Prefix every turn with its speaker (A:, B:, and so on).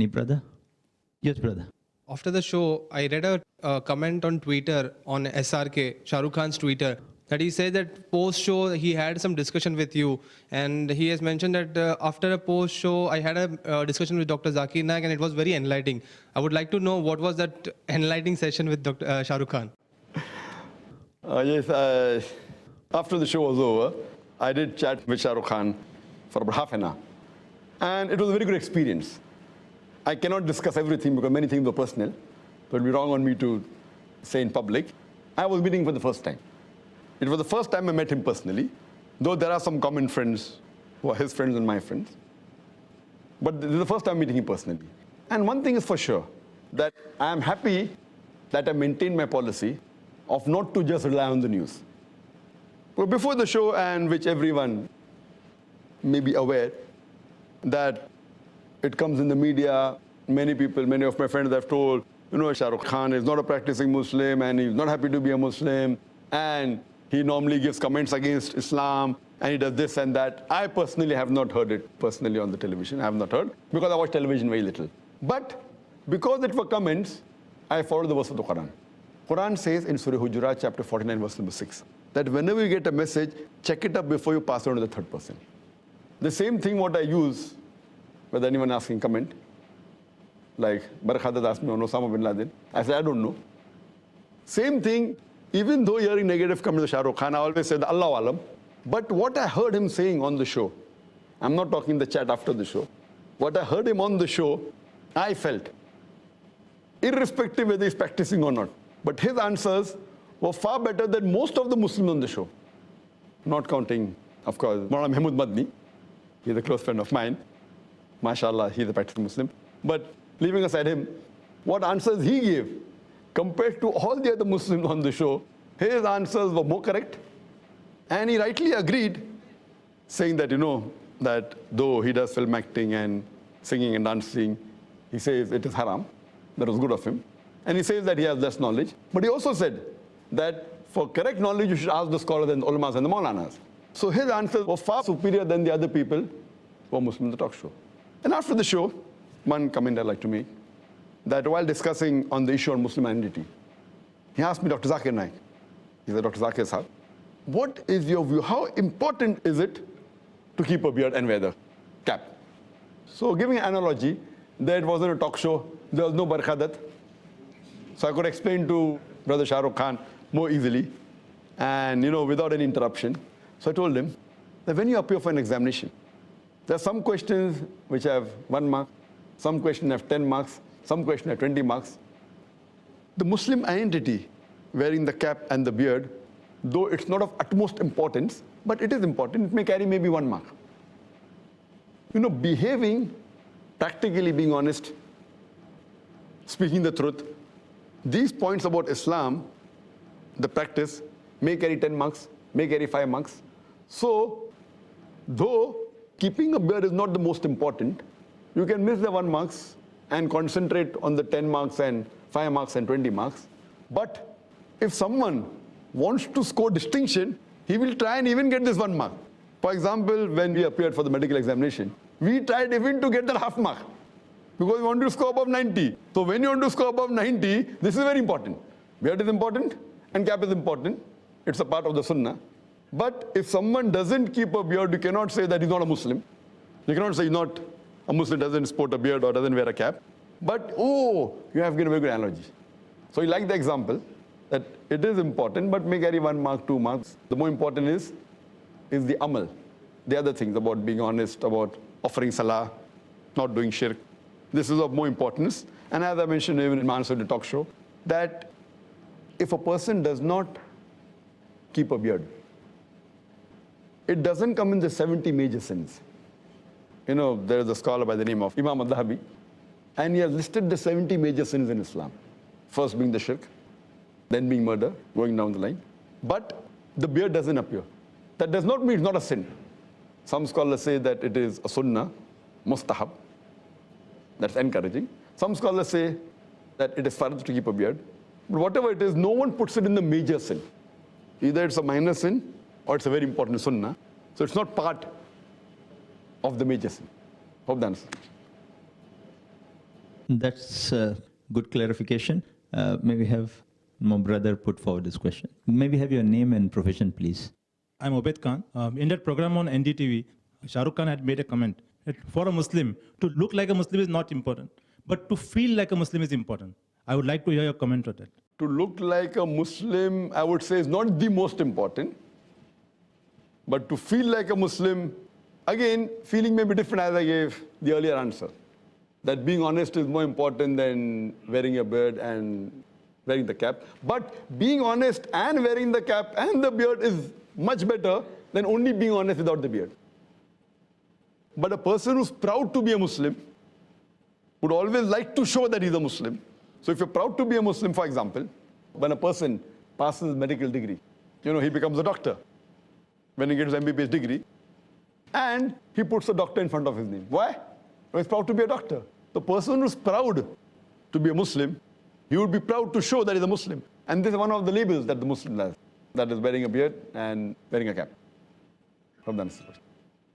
A: Any brother? Yes, brother.
B: After the show, I read a comment on Twitter on SRK, Shahrukh Khan's Twitter, that he said that post-show he had some discussion with you, and he has mentioned that after a post-show I had a discussion with Dr. Zakir Naik, and it was very enlightening. I would like to know what was that enlightening session with Dr. Shahrukh Khan.
C: Yes, after the show was over, I did chat with Shahrukh Khan for about half an hour, and it was a very good experience. I cannot discuss everything because many things were personal. It would be wrong on me to say in public. I was meeting for the first time. It was the first time I met him personally, though there are some common friends who are his friends and my friends. But this is the first time meeting him personally. And one thing is for sure, that I am happy that I maintained my policy of not to just rely on the news. But before the show, and which everyone may be aware, that it comes in the media, many people, many of my friends have told, Shahrukh Khan is not a practicing Muslim and he's not happy to be a Muslim, and he normally gives comments against Islam, and he does this and that. I personally have not heard it personally on the television. I have not heard, because I watch television very little. But because it were comments, I followed the verse of the Quran. Quran says in Surah Hujurat, chapter 49, verse number 6, that whenever you get a message, check it up before you pass it on to the third person. The same thing what I use, whether anyone asking comment, like Barakhadat asked me on Osama bin Laden, I said, I don't know. Same thing, even though hearing negative comments of Shahrukh Khan, I always said, Allahu Alam. But what I heard him saying on the show, I'm not talking the chat after the show, what I heard him on the show, I felt, irrespective whether he's practicing or not, but his answers were far better than most of the Muslims on the show. Not counting, of course, Maulana Mahmood Madni. He's a close friend of mine. MashaAllah, he's a practicing Muslim. But leaving aside him, what answers he gave, compared to all the other Muslims on the show, his answers were more correct. And he rightly agreed, saying that, that though he does film acting and singing and dancing, he says it is haram. That was good of him. And he says that he has less knowledge. But he also said that for correct knowledge, you should ask the scholars and the ulamas and the maulanas. So his answers were far superior than the other people who were Muslim in the talk show. And after the show, one comment I'd like to make, that while discussing on the issue of Muslim identity, he asked me, Dr. Zakir Naik, he's a Dr. Zakir Sahab, what is your view? How important is it to keep a beard and wear the cap? So giving an analogy, that it wasn't a talk show, there was no Barakhadat. So I could explain to Brother Shahrukh Khan more easily and, without any interruption. So I told him that when you appear for an examination, there are some questions which have 1 mark, some questions have 10 marks, some questions have 20 marks. The Muslim identity, wearing the cap and the beard, though it's not of utmost importance, but it is important, it may carry maybe 1 mark. Behaving, practically being honest, speaking the truth, these points about Islam, the practice, may carry 10 marks, may carry 5 marks. So, though keeping a beard is not the most important, you can miss the 1 marks and concentrate on the 10 marks and 5 marks and 20 marks. But if someone wants to score distinction, he will try and even get this 1 mark. For example, when we appeared for the medical examination, we tried even to get that half mark because we want to score above 90. So when you want to score above 90, this is very important. Beard is important and cap is important. It's a part of the sunnah. But if someone doesn't keep a beard, you cannot say that he's not a Muslim. You cannot say he's not a Muslim, doesn't sport a beard or doesn't wear a cap. But, you have given a very good analogy. So you like the example that it is important, but may carry 1 mark, 2 marks. The more important is the amal. The other things about being honest, about offering salah, not doing shirk. This is of more importance. And as I mentioned even in my answer to the talk show, that if a person does not keep a beard, it doesn't come in the 70 major sins. There is a scholar by the name of Imam al-Dhahabi, and he has listed the 70 major sins in Islam. First being the shirk, then being murder, going down the line. But the beard doesn't appear. That does not mean it's not a sin. Some scholars say that it is a sunnah, mustahab. That's encouraging. Some scholars say that it is fard to keep a beard. But whatever it is, no one puts it in the major sin. Either it's a minor sin or it's a very important sunnah. So it's not part of the major sin. Hope that answers.
A: That's good clarification. May we have my brother put forward this question? May we have your name and profession, please?
D: I'm Obed Khan. In that program on NDTV, Shahrukh Khan had made a comment that for a Muslim, to look like a Muslim is not important, but to feel like a Muslim is important. I would like to hear your comment on that.
C: To look like a Muslim, I would say, is not the most important. But to feel like a Muslim, again, feeling may be different as I gave the earlier answer. That being honest is more important than wearing a beard and wearing the cap. But being honest and wearing the cap and the beard is much better than only being honest without the beard. But a person who's proud to be a Muslim would always like to show that he's a Muslim. So if you're proud to be a Muslim, for example, when a person passes medical degree, he becomes a doctor when he gets his MBBS degree, and he puts a doctor in front of his name. Why? He's proud to be a doctor. The person who's proud to be a Muslim, he would be proud to show that he's a Muslim. And this is one of the labels that the Muslim has, that is wearing a beard and wearing a cap. Hope that answers the question.